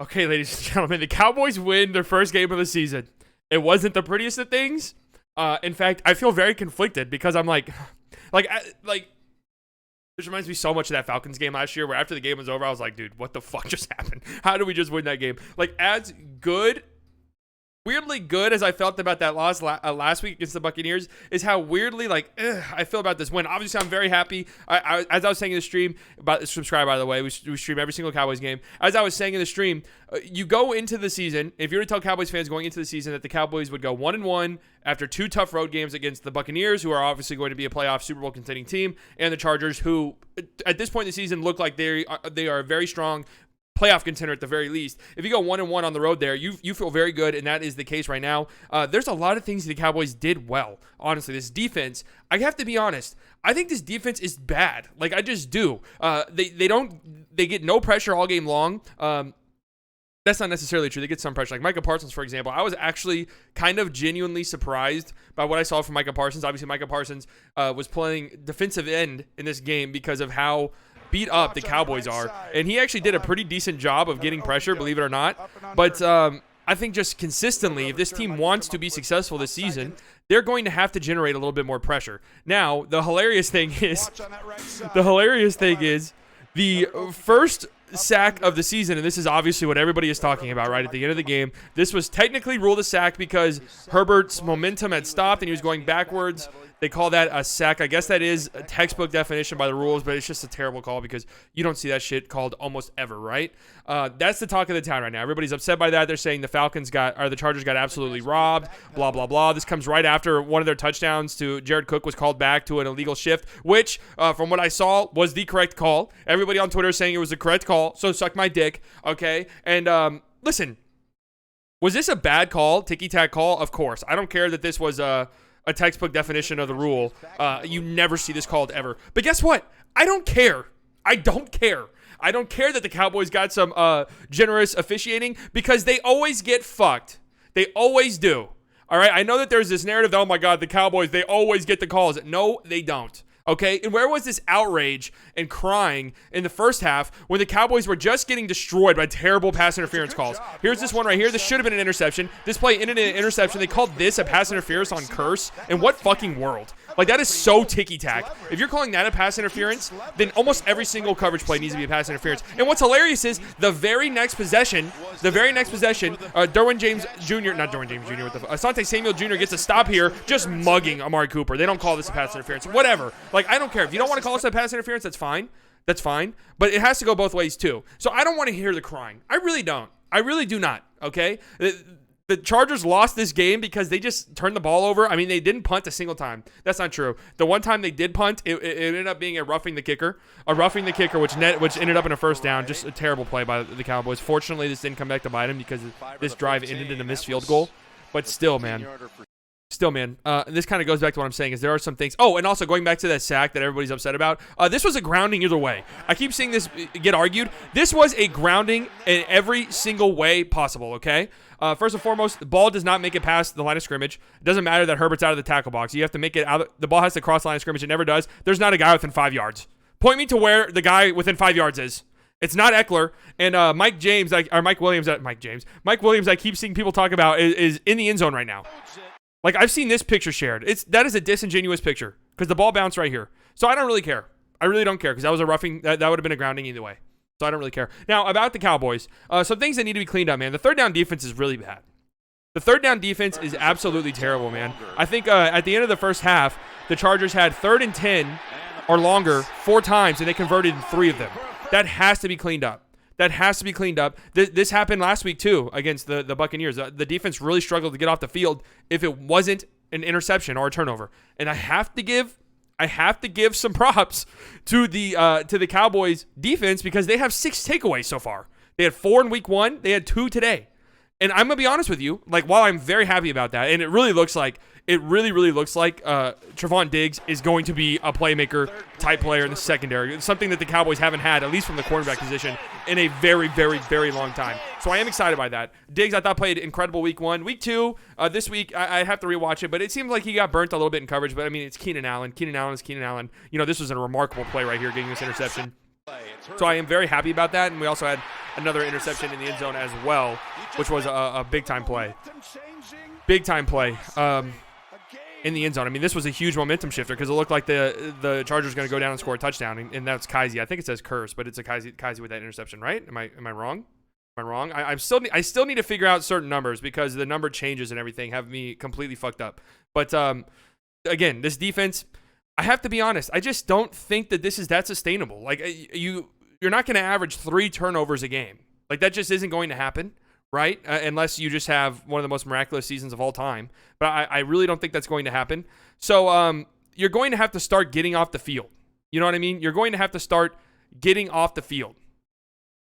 Okay, ladies and gentlemen, the Cowboys win their first game of the season. It wasn't the prettiest of things. In fact, I feel very conflicted because I'm like, this reminds me so much of that Falcons game last year where after the game was over, I was like, dude, what the fuck just happened? How did we just win that game? Like, as good, weirdly good as I felt about that loss last week against the Buccaneers is how weirdly I feel about this win. Obviously, I'm very happy. As I was saying in the stream, subscribe by the way, we stream every single Cowboys game. As I was saying in the stream, you go into the season, if you were to tell Cowboys fans going into the season that the Cowboys would go 1-1 after 2 tough road games against the Buccaneers, who are obviously going to be a playoff Super Bowl contending team, and the Chargers, who at this point in the season look like they are a very strong playoff contender at the very least. If you go 1-1 on the road there, you feel very good, and that is the case right now. There's a lot of things the Cowboys did well. Honestly, this defense, I have to be honest, I think this defense is bad. Like, I just do. They get no pressure all game long. That's not necessarily true. They get some pressure. Like Micah Parsons, for example. I was actually kind of genuinely surprised by what I saw from Micah Parsons. Obviously, Micah Parsons was playing defensive end in this game because of how beat up the Cowboys are. And he actually did a pretty decent job of getting pressure, believe it or not. But I think just consistently, if this team wants to be successful this season, they're going to have to generate a little bit more pressure. Now, the hilarious thing is the first sack of the season, and this is obviously what everybody is talking about right at the end of the game. This was technically ruled a sack because Herbert's momentum had stopped and he was going backwards. They call that a sack. I guess that is a textbook definition by the rules, but it's just a terrible call because you don't see that shit called almost ever, right? That's the talk of the town right now. Everybody's upset by that. They're saying the Chargers got absolutely robbed, blah, blah, blah. This comes right after one of their touchdowns to Jared Cook was called back to an illegal shift, which, from what I saw, was the correct call. Everybody on Twitter is saying it was the correct call, so suck my dick, okay? And listen, was this a bad call, ticky-tack call? Of course. I don't care that this was a textbook definition of the rule. You never see this called ever. But guess what? I don't care. I don't care. I don't care that the Cowboys got some generous officiating because they always get fucked. They always do. All right? I know that there's this narrative that, oh my God, the Cowboys, they always get the calls. No, they don't. Okay, and where was this outrage and crying in the first half when the Cowboys were just getting destroyed by terrible pass interference calls? Here's this one right here. This should have been an interception. This play ended in an interception. They called this a pass interference on Curse. In what fucking world? Like, that is so ticky-tack. If you're calling that a pass interference, then almost every single coverage play needs to be a pass interference. And what's hilarious is the very next possession, Asante Samuel Jr. gets a stop here, just mugging Amari Cooper. They don't call this a pass interference. Whatever. Like, I don't care. If you don't want to call this a pass interference, that's fine. That's fine. But it has to go both ways, too. So I don't want to hear the crying. I really don't. I really do not, okay? The Chargers lost this game because they just turned the ball over. I mean, they didn't punt a single time. That's not true. The one time they did punt, it ended up being a roughing the kicker, which ended up in a first down. Just a terrible play by the Cowboys. Fortunately, this didn't come back to bite them because this drive ended in a missed field goal. But still, man. This kind of goes back to what I'm saying is there are some things. Oh, and also going back to that sack that everybody's upset about. This was a grounding either way. I keep seeing this get argued. This was a grounding in every single way possible, okay? First and foremost, the ball does not make it past the line of scrimmage. It doesn't matter that Herbert's out of the tackle box. You have to make it out. The ball has to cross the line of scrimmage. It never does. There's not a guy within 5 yards. Point me to where the guy within 5 yards is. It's not Eckler. And Mike Williams, I keep seeing people talk about is in the end zone right now. Like, I've seen this picture shared. That is a disingenuous picture because the ball bounced right here. So I don't really care. I really don't care because that was a roughing. That would have been a grounding either way. So I don't really care. Now, about the Cowboys, some things that need to be cleaned up, man. The third down defense is really bad. The third down defense is absolutely terrible, man. I think at the end of the first half, the Chargers had 3rd and 10 or longer 4 times, and they converted in 3 of them. That has to be cleaned up. This happened last week, too, against the Buccaneers. The defense really struggled to get off the field if it wasn't an interception or a turnover. And I have to give some props to the Cowboys defense because they have 6 takeaways so far. They had 4 in week 1. They had 2 today. And I'm going to be honest with you, like, while I'm very happy about that, and it really looks like Trevon Diggs is going to be a playmaker type player in the secondary. It's something that the Cowboys haven't had, at least from the quarterback position, in a very, very, very long time. So I am excited by that. Diggs, I thought, played incredible week 1. Week 2, this week, I have to rewatch it, but it seemed like he got burnt a little bit in coverage. But, I mean, it's Keenan Allen. Keenan Allen is Keenan Allen. You know, this was a remarkable play right here, getting this interception. So I am very happy about that. And we also had another interception in the end zone as well, which was a big-time play. Big-time play in the end zone. I mean, this was a huge momentum shifter because it looked like the Chargers going to go down and score a touchdown, and that's Kaiser. I think it says Curse, but it's a Kaiser with that interception, right? Am I wrong? Am I wrong? I still need to figure out certain numbers because the number changes and everything have me completely fucked up. But again, this defense, I have to be honest, I just don't think that this is that sustainable. Like you're not going to average 3 turnovers a game. Like that just isn't going to happen, right? Unless you just have one of the most miraculous seasons of all time. But I really don't think that's going to happen. So you're going to have to start getting off the field. You know what I mean? You're going to have to start getting off the field.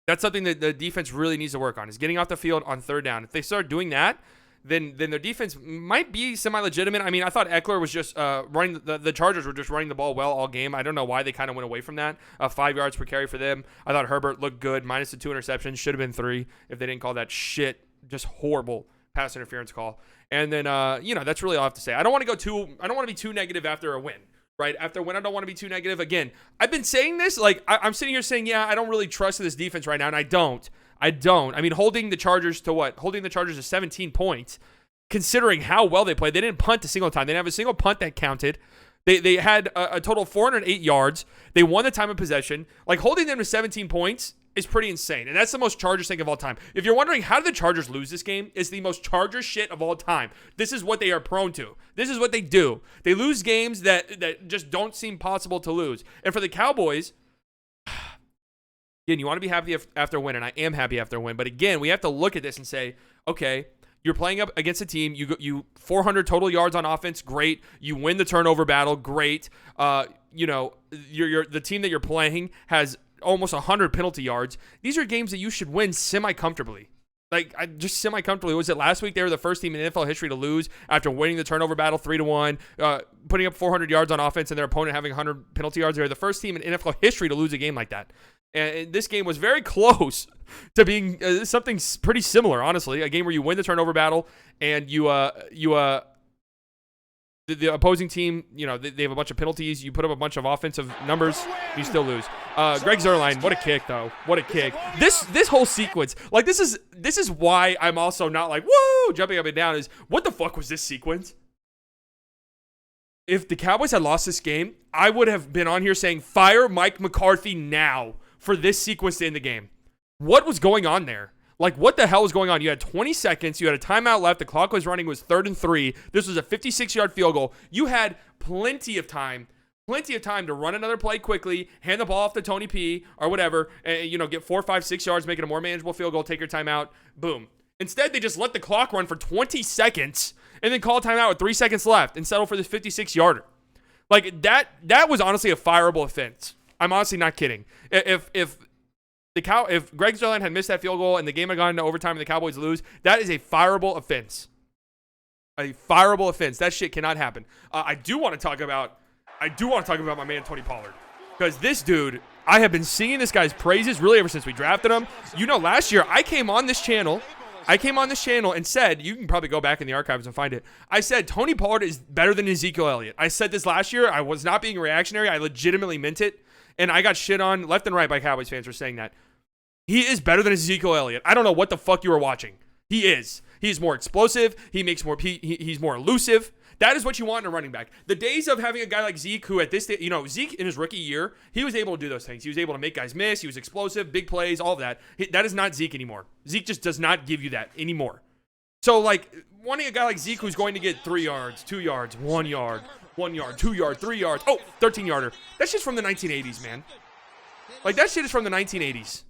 That's something that the defense really needs to work on, is getting off the field on third down. If they start doing that, then their defense might be semi-legitimate. I mean, I thought Eckler was just running the Chargers were just running the ball well all game. I don't know why they kind of went away from that. 5 yards per carry for them. I thought Herbert looked good, minus the 2 interceptions. Should have been 3 if they didn't call that shit, just horrible pass interference call. And then, that's really all I have to say. I don't want to be too negative after a win. Right? After when I don't want to be too negative. Again, I've been saying this, like, I'm sitting here saying, yeah, I don't really trust this defense right now, and I don't. I mean, holding the Chargers to what? Holding the Chargers to 17 points, considering how well they played. They didn't punt a single time. They didn't have a single punt that counted. They had a total of 408 yards. They won the time of possession. Like, holding them to 17 points is pretty insane, and that's the most Chargers thing of all time. If you're wondering how did the Chargers lose this game, it's the most Chargers shit of all time. This is what they are prone to. This is what they do. They lose games that just don't seem possible to lose. And for the Cowboys, again, you want to be happy after a win, and I am happy after a win. But again, we have to look at this and say, okay, you're playing up against a team. You 400 total yards on offense, great. You win the turnover battle, great. The team that you're playing has almost 100 penalty yards. These are games that you should win semi-comfortably. Just semi-comfortably. Was it last week they were the first team in NFL history to lose after winning the turnover battle 3-1, putting up 400 yards on offense and their opponent having 100 penalty yards? They were the first team in NFL history to lose a game like that. And this game was very close to being something pretty similar, honestly. A game where you win the turnover battle and the opposing team, they have a bunch of penalties. You put up a bunch of offensive numbers, you still lose. Greg Zuerlein, what a kick, though. What a kick. This whole sequence, like, this is why I'm also not like, woo, jumping up and down, is what the fuck was this sequence? If the Cowboys had lost this game, I would have been on here saying, fire Mike McCarthy now for this sequence to end the game. What was going on there? Like, what the hell was going on? You had 20 seconds. You had a timeout left. The clock was running. It was 3rd and 3. This was a 56-yard field goal. You had plenty of time to run another play quickly, hand the ball off to Tony P or whatever, and, get 4, 5, 6 yards, make it a more manageable field goal, take your timeout, boom. Instead, they just let the clock run for 20 seconds and then call a timeout with 3 seconds left and settle for this 56-yarder. Like, that was honestly a fireable offense. I'm honestly not kidding. If Greg Zuerlein had missed that field goal and the game had gone into overtime and the Cowboys lose, that is a fireable offense. A fireable offense. That shit cannot happen. I do want to talk about my man Tony Pollard, because this dude, I have been singing this guy's praises really ever since we drafted him. Last year I came on this channel and said, you can probably go back in the archives and find it. I said Tony Pollard is better than Ezekiel Elliott. I said this last year. I was not being reactionary. I legitimately meant it. And I got shit on left and right by Cowboys fans for saying that. He is better than Ezekiel Elliott. I don't know what the fuck you were watching. He is. He's more explosive. He makes more. He's more elusive. That is what you want in a running back. The days of having a guy like Zeke, who at this stage, Zeke in his rookie year, he was able to do those things. He was able to make guys miss. He was explosive, big plays, all of that. That is not Zeke anymore. Zeke just does not give you that anymore. So, like, wanting a guy like Zeke who's going to get 3 yards, 2 yards, 1 yard, 1 yard, 2 yard, 3 yards. 13-yarder. That's just from the 1980s, man. Like, that shit is from the 1980s.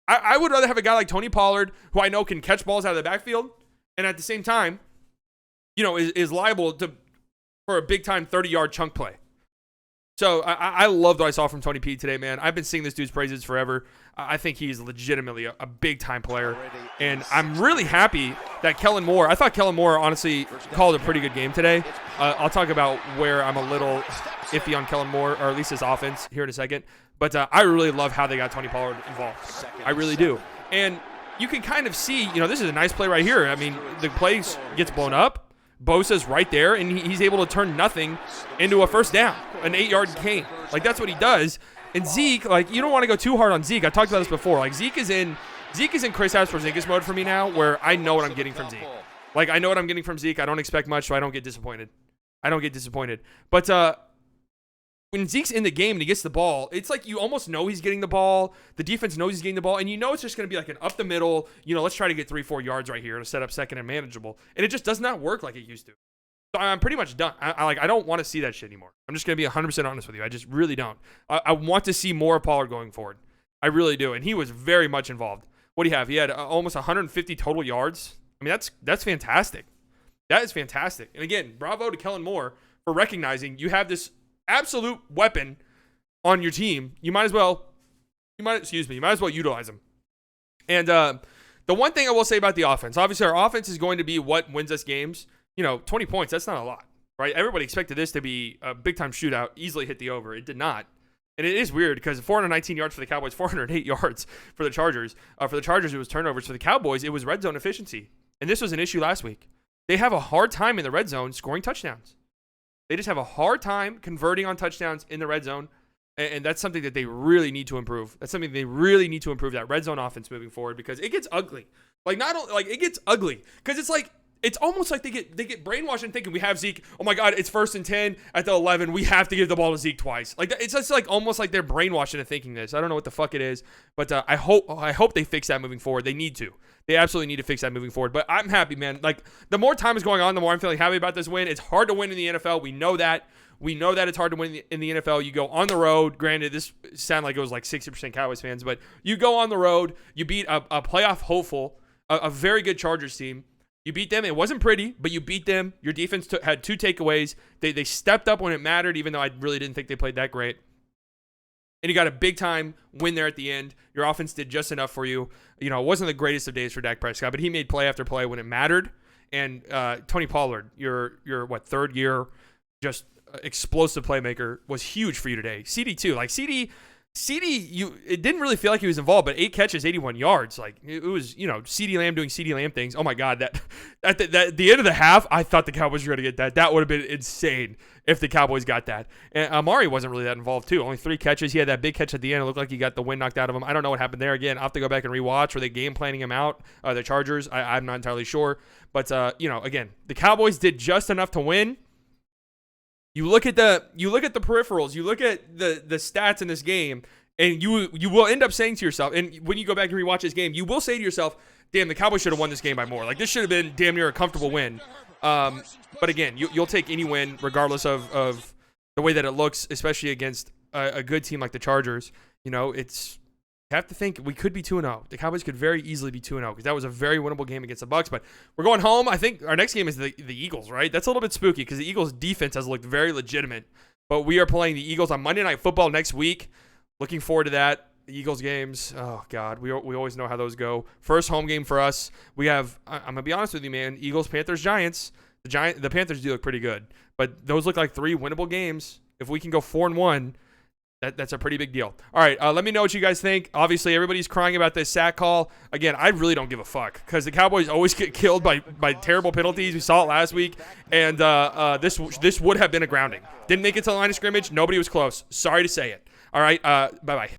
I would rather have a guy like Tony Pollard, who I know can catch balls out of the backfield, and at the same time, is liable for a big-time 30-yard chunk play. So I loved what I saw from Tony P today, man. I've been singing this dude's praises forever. I think he's legitimately a big-time player. And I'm really happy that Kellen Moore, I thought Kellen Moore honestly called a pretty good game today. I'll talk about where I'm a little iffy on Kellen Moore, or at least his offense, here in a second. But I really love how they got Tony Pollard involved. I really do. And you can kind of see, this is a nice play right here. I mean, the play gets blown up. Bosa's right there, and he's able to turn nothing into a first down, an 8-yard gain. Like, that's what he does. And Zeke, like, you don't want to go too hard on Zeke. I talked about this before. Like, Zeke is in Zeke is in Chris Porzingis mode for me now, where I know what I'm getting from Zeke. Like, I know what I'm getting from Zeke. I don't expect much, so I don't get disappointed. But when Zeke's in the game and he gets the ball, it's like you almost know he's getting the ball. The defense knows he's getting the ball, and you know it's just going to be like an up the middle, let's try to get 3-4 yards right here to set up second and manageable. And it just does not work like it used to. So I'm pretty much done. I don't want to see that shit anymore. I'm just going to be 100% honest with you. I just really don't. I want to see more of Pollard going forward. I really do. And he was very much involved. What do you have? He had almost 150 total yards. I mean, that's fantastic. That is fantastic. And again, bravo to Kellen Moore for recognizing you have this absolute weapon on your team. You might as well utilize him. And the one thing I will say about the offense, obviously our offense is going to be what wins us games. 20 points, that's not a lot, right? Everybody expected this to be a big-time shootout, easily hit the over. It did not. And it is weird because 419 yards for the Cowboys, 408 yards for the Chargers. For the Chargers, it was turnovers. For the Cowboys, it was red zone efficiency. And this was an issue last week. They have a hard time in the red zone scoring touchdowns. They just have a hard time converting on touchdowns in the red zone. And that's something that they really need to improve. That red zone offense moving forward, because it gets ugly. It gets ugly because it's almost like they get brainwashed and thinking we have Zeke. Oh my God, it's 1st and 10 at the 11. We have to give the ball to Zeke twice. It's just almost like they're brainwashed into thinking this. I don't know what the fuck it is, but I hope they fix that moving forward. They need to. They absolutely need to fix that moving forward. But I'm happy, man. The more time is going on, the more I'm feeling happy about this win. It's hard to win in the NFL. We know that. We know that it's hard to win in the NFL. You go on the road. Granted, this sounded like it was 60% Cowboys fans, but you go on the road. You beat a playoff hopeful, a very good Chargers team. You beat them. It wasn't pretty, but you beat them. Your defense had 2 takeaways. They stepped up when it mattered, even though I really didn't think they played that great. And you got a big-time win there at the end. Your offense did just enough for you. It wasn't the greatest of days for Dak Prescott, but he made play after play when it mattered. And Tony Pollard, your third-year just explosive playmaker, was huge for you today. CD too. CD, it didn't really feel like he was involved, but 8 catches, 81 yards. It was, CD Lamb doing CD Lamb things. Oh my God, at the end of the half, I thought the Cowboys were going to get that. That would have been insane if the Cowboys got that. And Amari wasn't really that involved too. Only 3 catches. He had that big catch at the end. It looked like he got the wind knocked out of him. I don't know what happened there. Again, I'll have to go back and rewatch. Were they game planning him out? The Chargers? I'm not entirely sure. But again, the Cowboys did just enough to win. You look at the peripherals, you look at the stats in this game, and you will end up saying to yourself, and when you go back and rewatch this game, you will say to yourself, damn, the Cowboys should have won this game by more. This should have been damn near a comfortable win. But again, you'll take any win regardless of the way that it looks, especially against a good team like the Chargers. You have to think we could be 2-0. The Cowboys could very easily be 2-0 because that was a very winnable game against the Bucs. But we're going home. I think our next game is the Eagles, right? That's a little bit spooky because the Eagles' defense has looked very legitimate. But we are playing the Eagles on Monday Night Football next week. Looking forward to that. The Eagles games, oh God, we always know how those go. First home game for us. We have, I'm gonna be honest with you, man. Eagles, Panthers, Giants. The Panthers do look pretty good, but those look like 3 winnable games. If we can go 4-1. That's a pretty big deal. All right, let me know what you guys think. Obviously, everybody's crying about this sack call. Again, I really don't give a fuck because the Cowboys always get killed by terrible penalties. We saw it last week, and this would have been a grounding. Didn't make it to the line of scrimmage. Nobody was close. Sorry to say it. All right, bye-bye.